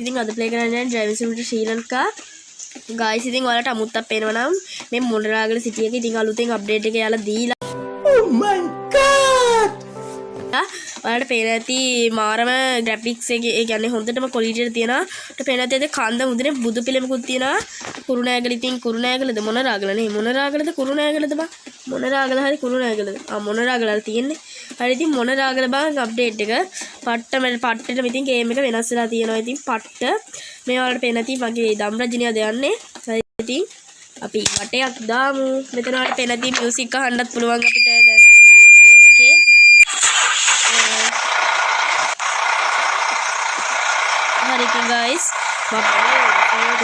ඉතින් අද ප්ලේ කරන්නේ ඩ්‍රයිවිං සිමුලේටර් ශ්‍රී ලංකා. ගායිස් ඉතින් ඔයාලට අමුත්තක් පේනවා නම් මේ මොණරාගල සිටි එකේ ඉතින් අලුතෙන් අප්ඩේට් එක යාලා දීලා. Oh my god! ඔයාලට පේන ඇති මාරම ග්‍රැෆික්ස් එක ඒ කියන්නේ හොඳටම ක්වොලිටි එක තියෙනවා. ඔයාලට පේන ඇති කන්ද මුදුනේ බුදු පිළිමකුත් තියෙනවා. කුරුණෑගල ඉතින් කුරුණෑගලද මොණරාගල නේ මොණරාගලද කුරුණෑගලද බං මොණරාගල හරි කුරුණෑගලද මොණරාගල තියෙන්නේ. හරි ඉතින් මොණරාගල බං අප්ඩේට් එක පට්ටෙට ඉතින් ගේම් එක වෙනස් වෙලා තියෙනවා. ඉතින් පට්ට මේ වලට පේන ඇති මගේ දම් රජිනියද යන්නේ. හරි ඉතින් අපි වටයක් දාමු. මෙතන වලට පේන ඇති මියුසික් අහන්නත් පුළුවන් අපිට දැන් මේකේ හරි ඉතින් guys මම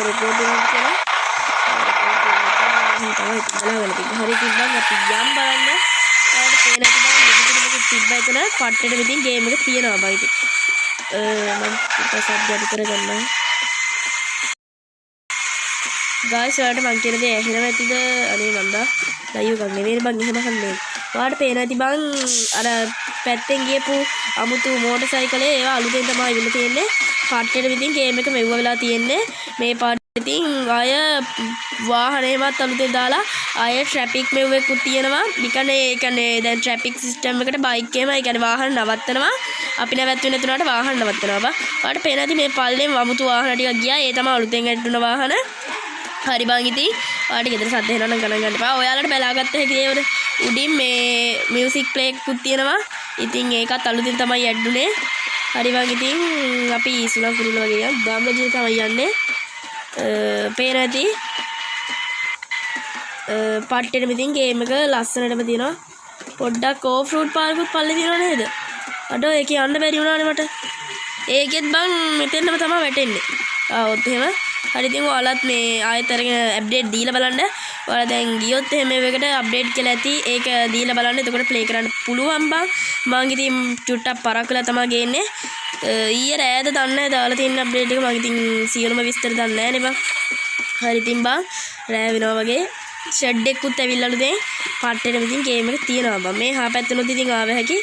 රෙකෝඩ් කරනවා කියලා තමයි බලාගෙන තිබ්බා. හරි ඉතින් බං අපි යම් බලන්න. ඔයාලට පේන ඇති බං මෙතන තිබ්බා එතන පට්ටෙට ඉතින් ගේම් එක තියෙනවා බං ඉතින්. මම සබ්ජෙක්ට් කරගන්නවා. guys ඔයාලට මං කියන දේ ඇහෙනව ඇතිද? අනේ මන්දා ලයිව් එකක් නෙවෙයි බං එහෙම අහන්නේ. ඔයාලට පේන ඇති බං අර පැත්තෙන් ගියපු අමුතු මෝටර් සයිකලේ ඒවා අලුතෙන් තමයි ඉවිල්ලා තියෙන්නේ. පට්ටෙට ඉතින් ගේම් එක මෙව්ව වෙලා තියෙන්නේ. මේ පාට ඉතින් අය වාහනේවත් අලුතෙන් දාලා අය ට්‍රැෆික් මෙව්වෙකුත් තියෙනවා. නිකන් ඒ කියන්නේ දැන් ට්‍රැෆික් සිස්ටම් එකට බයික් එකම ඒ කියන්නේ වාහන නවත්තනවා. අපි නැවැත්වෙන්නේ නැතුණාට වාහන නවත්තනවා බා. ඔයාලට පේන ඇති මේ පල්ලෙන් අමුතු වාහන ටිකක් ගියා. ඒ තමයි අලුතෙන් ඇටුන වාහන. හරි බං ඉතින් ඔයාලට ගෙදර සද්ද එනවා නම් ගණන් ගන්න එපා. ඔයාලට බලාගත්ත හැකි ඒවල උඩින් මේ මියුසික් ප්ලේ එකකුත් තියෙනවා. ඉතින් ඒකත් අලුතින් තමයි ඇඩ්ුනේ. හරි බං ඉතින් අපි සුලං කුරුල්ල වගේ යන් ගාම්ලජින තමයි යන්නේ. පේන ඇති පට්ටෙට ඉතින් ගේම් එක ලස්සනටම තියෙනවා. පොඩ්ඩක් ඕෆ් රෝඩ් පාර්කුත් පල්ලේ තියෙනව නේද? අඩෝ ඒක යන්න බැරි වුණානේ මට. ඒකෙත් බං මෙතෙන්ම තමයි වැටෙන්නේ. ඔත් එහෙම හරි ඉතින් ඔයාලත් මේ ආයෙත් අරගෙන අප්ඩේට් දීලා බලන්න. ඔයාලා දැන් ගියොත් එහෙම මේකට අප්ඩේට් කියලා ඇති. ඒක දීලා බලන්න. එතකොට ප්ලේ කරන්න පුළුවන් බං. මං ඉතින් චුට්ටක් පරක් වෙලා තමයි ගේන්නේ. ඊයේ රෑද දන්නේ නැහැ දාලා තියෙන අප්ඩේට් එක. මං ඉතින් සියලුම විස්තර දන්නේ නැහැ නේ බං. හරි ඉතින් බං රෑ වෙනවා වගේ ෂෙඩ් එකකුත් ඇවිල්ලාලු දැන්. පට්ටෙට ඉතින් ගේම් එක තියෙනවා බං. මේ හා පැත්තනොත් ඉතින් ආව හැකි.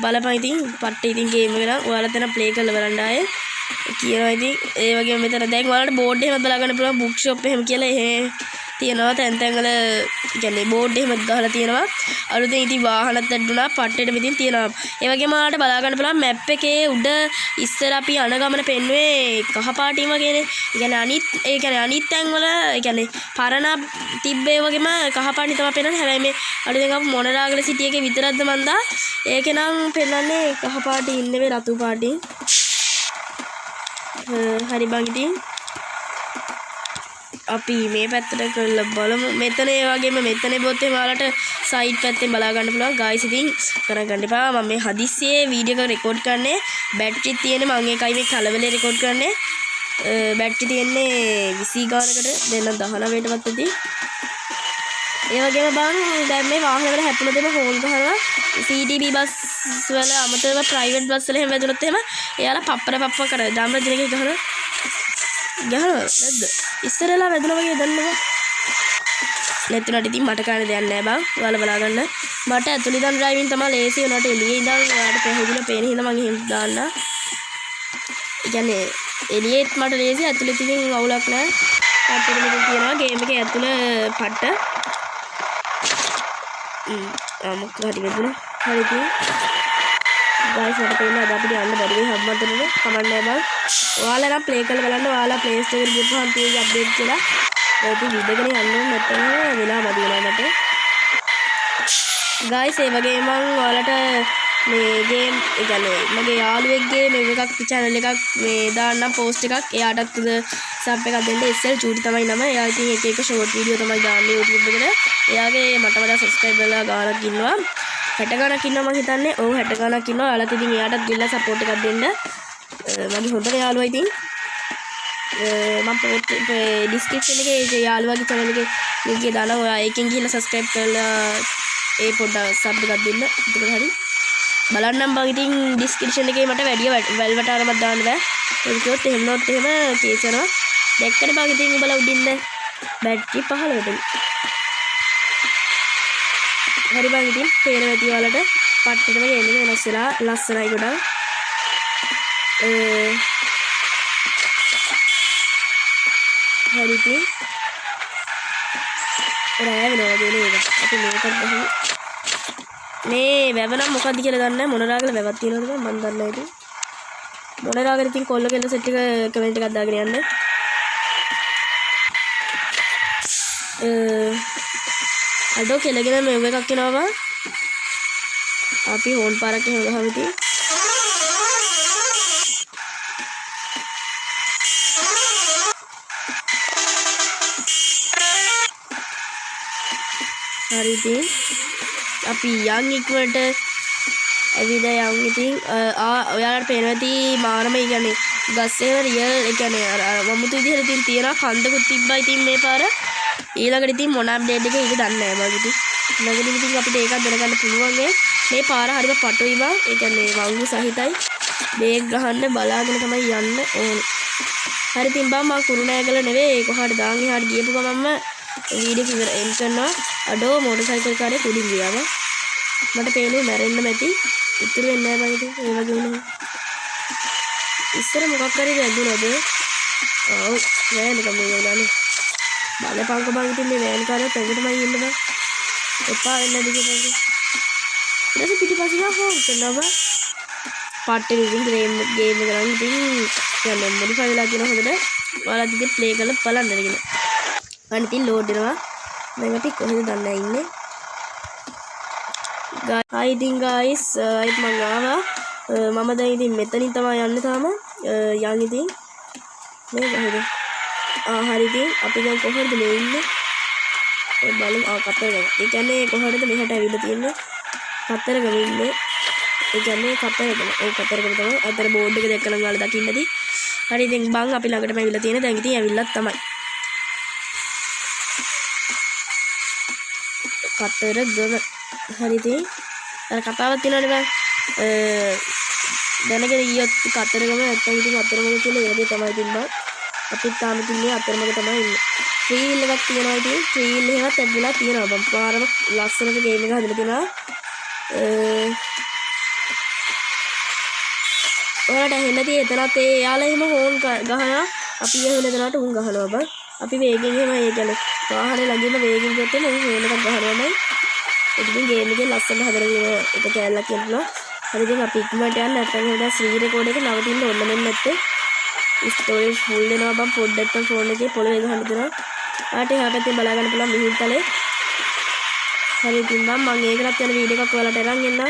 බලපන් ඉතින් පට්ටේ ඉතින් ගේම් එක නම් ඔයාලා තන ප්ලේ කරලා බලන්න ආයේ. කියනවා ඉතින් ඒ වගේම මෙතන දැන් ඔයාලට බෝඩ් එකක් බලා ගන්න පුළුවන් බුක් ෂොප් එහෙම කියලා එහෙ තියෙනවා. තැන් තැන් වල කියන්නේ බෝඩ් එහෙම ගහලා තියෙනවා. අලුතෙන් ඉතින් වාහනත් ඇඩ්ඩුනා පට්ටෙට ඉතින් තියෙනවා. ඒ වගේම ඔයාලට බලා ගන්න පුළුවන් මැප් එකේ උඩ ඉස්සර අපි යන ගමන පෙන්නුවේ කහ පාටින් වගේනේ. ඒ කියන්නේ අනිත් තැන් වල ඒ කියන්නේ පරණ තිබ්බේ වගේම කහ පාටි තමයි පෙන්වන්නේ. හැබැයි මේ අලුතෙන් ආපු මොණරාගල සිටි එකේ විතරක්ද මන්දා. ඒකේ නම් පෙන්වන්නේ කහ පාටි ඉන්නේ රතු පාටින්. හරි බං ඉතින් අපි මේ පැත්තට කරලා බලමු. මෙතන ඒ වගේම මෙතන බොත් එහෙම ඔයාලට සයිඩ් පැත්තෙන් බලා ගන්න පුළුවන්. ගායිස් ඉතින් කරන් ගන්න එපා. මම මේ හදිස්සියේ වීඩියෝ එක රෙකෝඩ් කරන්නේ. බැටරි තියෙන්නේ මම ඒකයි මේ කලවලේ රෙකෝඩ් කරන්නේ. බැටරි තියෙන්නේ 20 ගානකට දෙන්න 19ටවත් ඇති. ඒ වගේම බං දැන් මේ වාහන වල හැපුණදම හෝල් ගහනවා. CDB බස් වල අමතරව ප්‍රයිවට් බස් වල එහෙම වැදුනොත් එහෙම එයාලා පප්පර කර ධම්රජනකේ ගහනවා නැද්ද? ඉස්සරලා වැදුනා වගේ දන්නවා. නැතුණට ඉතින් මට කරන්න දෙයක් නැහැ බං. ඔයාලා බලා ගන්න. මට ඇතුළේ ඉඳන් ඩ්‍රයිවිං තමයි ලේසි වුණාට එළියේ ඉඳන් ඔයාලට පැහැදිලිව පේන හින්දා මම එහෙම දාන්න. ඒ කියන්නේ එළියේත් මට ලේසි ඇතුළේ ඉතින් අවුලක් නැහැ. පට්ටෙ මෙතන තියෙනවා ගේම් එකේ ඇතුළේ පට්ට. මොකක් හරි වැදුනා. හරි ඉතින් ගායිස් මට පේන්නේ අද අපිට යන්න බැරි වෙයි හැමතැනම. කමක් නැහැ බං. ඔයාලා නම් ප්ලේ කරලා බලන්න. ඔයාලා ප්ලේ ස්ටෝර් එකට ගිහපුවාම තියෙන අප්ඩේට් කියලා. ඒක විදගෙන යන්න නැත්නම් වෙලා මදි වෙනවා මට. ගායිස් ඒ වගේම මම ඔයාලට මේ ගේම් ඒ කියන්නේ මගේ යාළුවෙක්ගේ මේ එකක් channel එකක් මේ දාන්නම් පෝස්ට් එකක්. එයාටත් සබ් එකක් දෙන්න. SL චූටි තමයි නම. එයා ඉතින් එක එක ෂෝට් වීඩියෝ තමයි දාන්නේ YouTube එකට. එයාගේ මට වඩා සබ්ස්ක්‍රයිබර්ලා ගානක් ඉන්නවා. 60 ගණක් ඉන්නවා මම හිතන්නේ. ඔව් 60 ගණක් ඉන්නවා. ඔයාලත් ඉතින් එයාටත් ගිහලා සපෝට් එකක් දෙන්න. මගේ හොඳ යාළුවා ඉතින් මම ඩිස්ක්‍රිප්ෂන් එකේ යාළුවාගේ channel එකේ link එක දානවා. ඔයා ඒකෙන් ගිහලා subscribe කරලා ඒ පොඩ්ඩක් sub එකක් දෙන්න. එතකොට හරි. බලන්නම් බං ඉතින් ඩිස්ක්‍රිප්ෂන් එකේ මට වැඩි වැල්වට ආරමක් දාන්න බෑ. ඒක කිව්වොත් එහෙම නොත් එහෙම කේස් වෙනවා. දැක්කනේ බං ඉතින් උඹලා උඩින්ද බැටරි 15ට. හරි බං ඉතින් පේනවා ඇති ඔයාලට පට්ටෙටම ගේම් එක වෙනස් වෙලා ලස්සනයි ගොඩක්. හරි ඉතින් රෑ වෙනවා වගේ නේද? අපි මේකත් ගහමු. මේ වැව නම් මොකක්ද කියලා දන්නේ නැහැ. මොන රාගල වැවක් තියෙනවද මම දන්නේ නැහැ ඉතින්. මොන රාගල ඉතින් කොල්ල කෙල්ල සෙට් එක කමෙන්ට් එකක් දාගෙන යන්න. අඩෝ කෙලගෙන මෙව එකක් එනවා. අපි හෝන් පාරක් එහෙම ගහමු ඉතින්. හරි ඉතින් අපි යන් ඉක්මනට ඇවිල්ලා යන් ඉතින් ඔයාලට පේනවා ඇති මානම ඒ කියන්නේ ගස් එහෙම රියල් ඒ කියන්නේ අර වමුතු විදිහට ඉතින් තියෙනවා කන්දකුත් තිබ්බා ඉතින් මේ පාර ඊළඟට ඉතින් මොන අප්ඩේට් එක ඊට දන්නේ නැහැ මම ඉතින් ළඟදී ඉතින් අපිට ඒකක් දැනගන්න පුළුවන් මේ පාර හරිම පටුයි බං ඒ කියන්නේ වංගු සහිතයි බේක් ගහන්න බලාගෙන තමයි යන්න ඕනේ හරි ඉතින් බං මම කුරුණෑගල නෙවෙයි කොහාට දාන් එහාට ගියපු ගමන්ම වීඩියෝ ඉවර එන්ඩ් කරනවා අඩෝ මෝටර් සයිකල් කාරේ කුඩින් ගියාම මට පේන්නේ මැරෙන්න මැති ඉතුරු වෙන්නේ නැහැ බං ඉතින් ඒ වගේ වුණා ඉස්සර මොකක් හරි වැදුනද ඔව් වෑන් එක මේ වෙලානේ බලපංක බං ඉතින් මේ වෑන් කාරයත් ඇඟටමයි ඉන්න බං එපා වෙන්න දෙක බං ඊට පස්සේ පිටිපස්සේ ගා හොම් කරනවා පාට්ටේ ඉතින් ගේම් එක කරන් ඉතින් කියන්නේ මොඩිෆයි වෙලා තියෙන හොඳට ඔයාලා ඉතින් ප්ලේ කරලා බලන්න නේද අනිත් ඉතින් ලෝඩ් වෙනවා දැන් අපි කොහෙද දන්නේ ඉන්නේ hi ඉතින් guys අයිත් මම ආවා මම දැන් ඉතින් මෙතනින් තමයි යන්නේ තාම යන් ඉතින් මේ කොහෙද හරි ඉතින් අපි දැන් කොහෙද මේ ඉන්නේ බලමු කතරගම ඒ කියන්නේ කොහෙද මෙහෙට ඇවිල්ලා තියෙන්නේ කතරගම ඉන්නේ ඒ කියන්නේ කතරගම ඔව් කතරගම තමයි අතර බෝඩ් එක දැක්කම ඔයාලා දකින්න ඇති හරි ඉතින් බං අපි ළඟටම ඇවිල්ලා තියෙන්නේ දැන් ඉතින් ඇවිල්ලත් තමයි කතරගම හරි ඉතින් අර කතාවක් තියෙනවනේ බං දැනගෙන ඊයොත් කතරගම නැත්තම් ඉතින් අතරමඟ කියලා ඒ වගේ තමයි ඉතින් බං අපිත් තාම ඉතින් මේ අතරමඟ තමයි ඉන්නේ ෆ්‍රී වීල් එකක් තියෙනවා ඉතින් ෆ්‍රී වීල් එකත් ඇබ්බලා තියෙනවා බං පාරම ලස්සනට ගේම් එක හදලා තියෙනවා ඔයාලට ඇහෙන්න තියෙ එතනත් ඒ යාලා එහෙම හෝන් ගහනවා අපි එහෙම එතනට උන් ගහනවා බං අපි වේගෙන් එහෙම ඒ කියන්නේ වාහනේ ළඟින්ම වේගෙන් ගියොත් එන්නේ උන් හෝන් එකක් ගහනවාමයි ඉතින් ගේම් එකේ ලස්සනට හදලා තියෙන එක කැලලක් කියනවා හරි ඉතින් අපි ඉක්මනට යන්න නැත්නම් එහෙම ස්ක්‍රීන් රෙකෝඩ් එක නවතින්න ඕන මෙන්න නැත්තේ ස්ටෝරේජ් ෆුල් වෙනවා බං පොඩ්ඩක් නම් ෆෝන් එකේ පොළවේ ගහන්න දෙනවා ආට එහා පැත්තෙන් බලා ගන්න පුළුවන් මිහින්තලේ හරි ඉතින් මම ඒකලත් යන වීඩියෝ එකක් ඔයාලට අරන් එන්න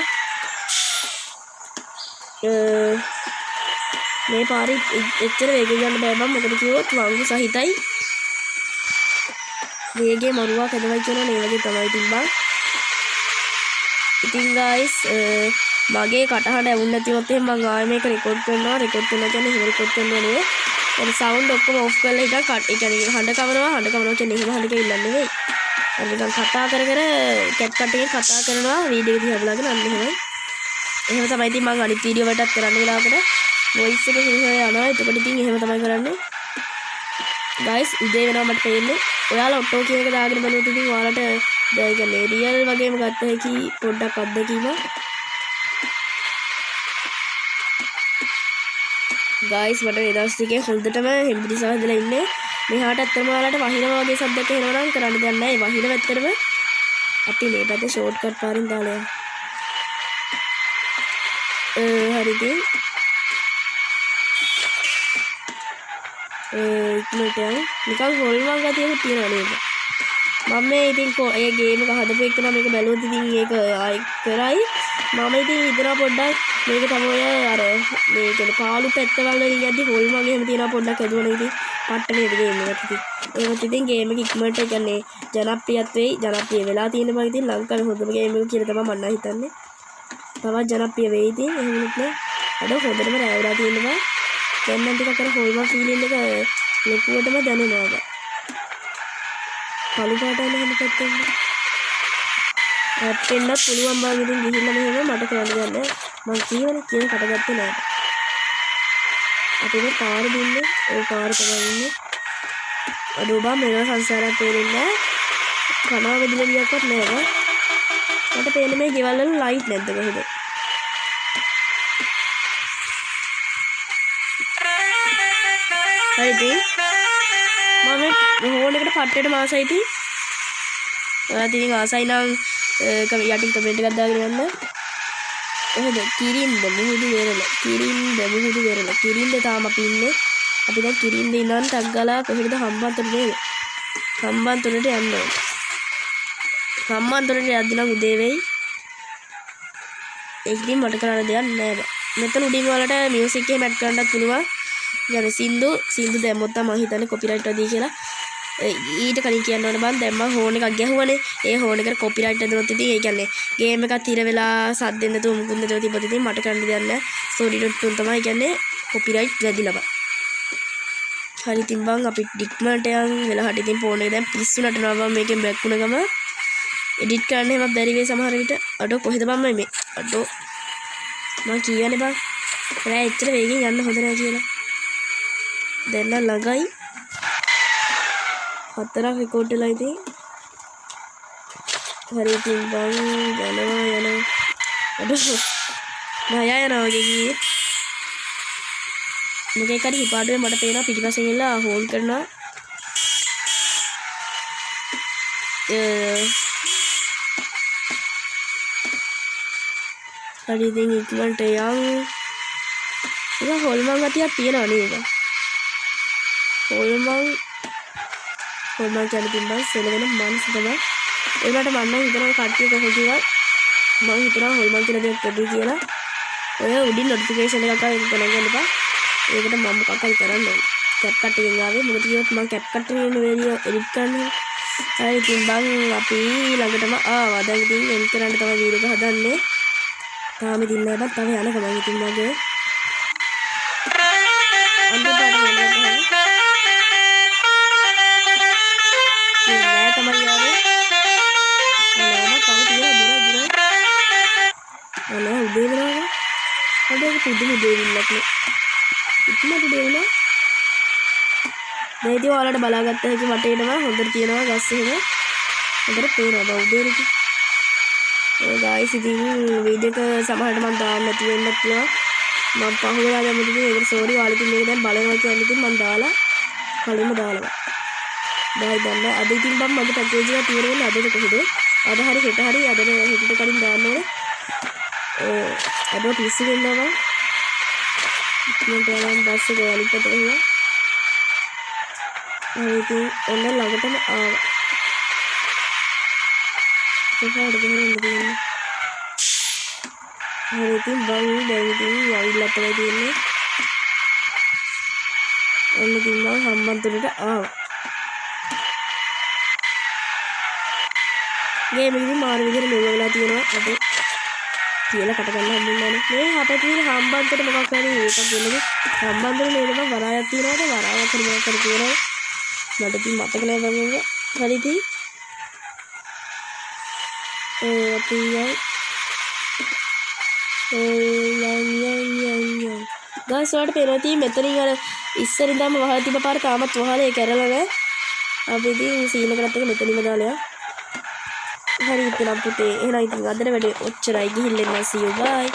මේ පාරේ එච්චර වේගෙන් යන්න බෑ බං මොකද කිව්වොත් වංගු සහිතයි වේගේ මරුවා කැදවයි කියන මේ වගේ තමයි ඉතින් බං ඉතින් guys මගේ කටහඬ ඇවුන් නැතිවොත් එහෙනම් මම ආයෙ මේක රෙකෝඩ් කරනවා කියන්නේ එහෙම රෙකෝඩ් කරනවා නෙවෙයි ඒ සවුන්ඩ් ඔක්කොම ඔෆ් කරලා ඉතින් ඒ කියන්නේ හඬ කවනවා කියන්නේ එහෙම හඬක ඉල්ලන්නේ නෙවෙයි අර නිකන් කතා කර කැට් කට්ටියන් කතා කරනවා වීඩියෝ එක දිහා බලාගෙන අන්න එහෙමයි එහෙම තමයි ඉතින් මම අනිත් වීඩියෝ වලටත් කරන්න වෙලාවකට වොයිස් එක හිමිහොය යනවා එතකොට ඉතින් එහෙම තමයි කරන්නේ guys උදේ වෙනවා මට පේන්නේ ඔයාලා ඔටෝ කියන එක දාගෙන බලුවොත් ඉතින් ඔයාලට දැන් කියන්නේ රියල් වගේම ගත්ත හැකි පොඩ්ඩක් අත්දැකීම guys මට මේ දවස් ටිකේ හොඳටම හෙම්බිරිසාව හදලා ඉන්නේ මෙහාට අත්තරම ඔයාලට වහිනවා වගේ සද්දයක් එනවා නම් කරන්න දෙයක් නැහැ ඒ වහින පැත්තටම අපි මේ පැත්තේ ෂෝට් කට් පාරින් දාලා හරි ඉතින් ඉක්මනට යන්න නිකන් හොල්මන් ගතියකුත් තියෙනවා නේද මම මේ ඉතින් ඒ ගේම් එක හදපු එක නම් මේක බැලුවොත් ඉතින් ඒක ආයි කරයි මම ඉතින් හිතනවා පොඩ්ඩක් මේක තමයි අර මේ කියන පාළු පැත්තවල වලින් යද්දි හොල්මන් එහෙම තියෙනවා පොඩ්ඩක් හදුවනේ ඉතින් පට්ටනේ ගේම් එකත් ඉතින් ඒවත් ඉතින් ගේම් එක ඉක්මනට කියන්නේ ජනප්‍රිය වෙලා තියෙන බව ඉතින් ලංකාවේ හොඳම ගේම් එක කියලා තමයි මම හිතන්නේ තවත් ජනප්‍රිය වෙයි ඉතින් එහෙම නෙත් අද හොඳටම රැවුලා තියෙනවා දැන් නම් ටිකක් අර හොල්මන් ෆීලින් එක ලොකුවටම දැනෙනවා බා කළු පාටම හැම පැත්තෙම අපෙන්න පුළුවන් බව ඉතින් ගිහිල්ලා මෙහෙම මට කරන්න ගන්න මම කියන කටගත්තේ නෑ අපි මේ පාර දුන්නේ ඒ පාර තමයි ඉන්නේ අඩෝ බා මෙන්න සංසාරයක් තේරෙන්නේ කනවා වෙදිලියක්වත් නෑ මට පේන්නේ මේ ගෙවල් වල ලයිට් නැද්ද කොහෙද හරිද මම හෝන් එකට පට්ටේට මාසයි ඉතින්. ඔයාලා ඉතින් ආසයි නම් යටින් කමෙන්ට් එකක් දාගෙන යන්න. කොහෙද කිරින්ද මුහුදු වෙරළ කිරින්ද තාම අපි ඉන්නේ. අපි දැන් කිරින්ද ඉඳන් ටක් ගාලා කොහෙද හම්බන්තොට නේද? හම්බන්තොටට යන්න ඕනේ. හම්බන්තොටට යද්දි නම් උදේ වෙයි. ඒකකින් මට කරන්න දෙයක් නෑ බා. මෙතන උඩින් වලට මියුසික් එකේ මැට් කරන්නත් පුළුවන්. يعني සින්දු දැම්මොත් තමයි මම හිතන්නේ කොපිරයිට් වදී කියලා. ඊට කලින් කියන්න ඕනේ බං දැන් මම හෝන් එකක් ගැහුවනේ. ඒ හෝන් එකට කොපිරයිට් දෙනොත් ඉතින් ඒ කියන්නේ ගේම් එකක් තිර වෙලා සද්දෙන් නැතුව මුකුත් නැතුව තිබ්බොත් ඉතින් මට කරන්න දෙයක් නෑ. story.2 තමයි කියන්නේ කොපිරයිට් වැදිලා බං. හරි ඉතින් බං අපි ඩික්මන්ට යන් වෙලා හරි ඉතින් ෆෝන් එක දැන් පිස්සු නටනවා බං මේකෙන් බෑක් වුණ ගම එඩිට් කරන්න එහෙම බැරි වෙයි සමහර විට. අඩෝ කොහෙද බං මේ අඩෝ මම කියන්නේ බං රෑ එච්චර වේගෙන් යන්න හොඳ නෑ කියලා. දැන් නම් ළඟයි 4ක් රෙකෝඩ් වෙලා ඉතින්. හරි ඉතින් බං යනවා අඩෝ නෑ යනවා වගේ කියේ. මොකේ කරි හිපාඩුවේ මට පේනවා පිටිපස්සෙන් ඉල්ලා හෝල් කරනවා. හරි ඉතින් ඉක්මනට යන්. ඒක හොල්මන් ගතියක් තියෙනවා නේද? හොල්මන් කියන්නේ තිබ්බා සෙලවෙන මනස තමයි. ඒකට මම නම් හිතනවා කට්ටිය කොහොමද කියලා. මම හිතනවා හොල්මන් කියලා දෙයක් පොඩි කියලා. ඔය උඩින් නොටිෆිකේෂන් එකක් ආව ඒක ගණන් ගන්න. ඒකට මම මොකක් හරි කරන්න ඕනේ. කැප් කට් එකෙන් ආවේ. මොකද කියොත් මම කැප් කට් එකේ ඉන්න වීඩියෝ එඩිට් කරන්නේ. හරි ඉතින් බං අපි ළඟටම ආවා. දැන් ඉතින් එන් කරන්න තමයි වීඩියෝ එක හදන්නේ. තාම ඉතින් නෑ බං. තව යන ගමන් ඉතින් මගේ අන්තිමට නෑ තමයි ආවේ. නෑ තව තියෙනවා දුර. අනේ උදේ වෙනවා. හොඳට පුදුම දෙවිල්ලක් නේ. ඉක්මනට දෙවුණා. මේ ඉතින් ඔයාලට බලාගත්ත හැකි වටේටම හොඳට තියෙනවා ගස් එහෙම. හොඳට පේනවා බා උදේට. ඒ ගායිස් ඉතින් වීඩියෝ එක සමහරට මම දාන්න නැති වෙන්න පුළුවන්. මම පහුවෙලා දැම්මද ඉතින් ඒකට සෝරි. ඔයාලා ඉතින් මේක දැන් බලනවා කියන්නේ ඉතින් මම දාලා කලින්ම දාලා. බයි දැන් අද ඉතින් මම මගේ පැකේජ් එක තියර වෙන්නේ අදද කොහෙද? අද හරි හෙට හරි අද හෙටට කලින් දාන්න ඕනේ. අද පිස්සු වෙනවා. මම දැන් බස් එක යලිපත ගියා. හරි ඉතින් ඔන්න ළඟටම ආවා. කොහොමද ගහන්නේ? හරි ඉතින් බං දැන් ඉතින් යවිලා තමයි තියෙන්නේ. ඔන්න ඉතින් මම හම්බන්තොටට ආවා. ගේම් එකේ මාර විදිහට ලෝගෝ වෙලා තියෙනවා. අද කියලා කට ගන්න හම්බුනේ නැහැ. මේ අපේ තියෙන හම්බන්තොට මොකක් හරි එකක් දෙන්නද? හම්බන්තොට නේද බං වරායක් තියනවාද? වරායක් හරි මොකක් හරි තියෙනවා. මට ඉතින් මතක නැහැ බං ඒක. හරි ඉතින් අපි යන් ගාස් වලට පේනවා තියෙන්නේ මෙතනින් අර ඉස්සර ඉඳන්ම වහලා තිබ්බ පාර තාමත් වහලා ඒක ඇරලා නැහැ. අපි ඉතින් සීන් එකකට එක මෙතනින්ම දාලා යන්න. හරි ඉතින් අපිට එහෙනම් ඉතින් අදට වැඩේ ඔච්චරයි. ගිහින් එන්න see you bye.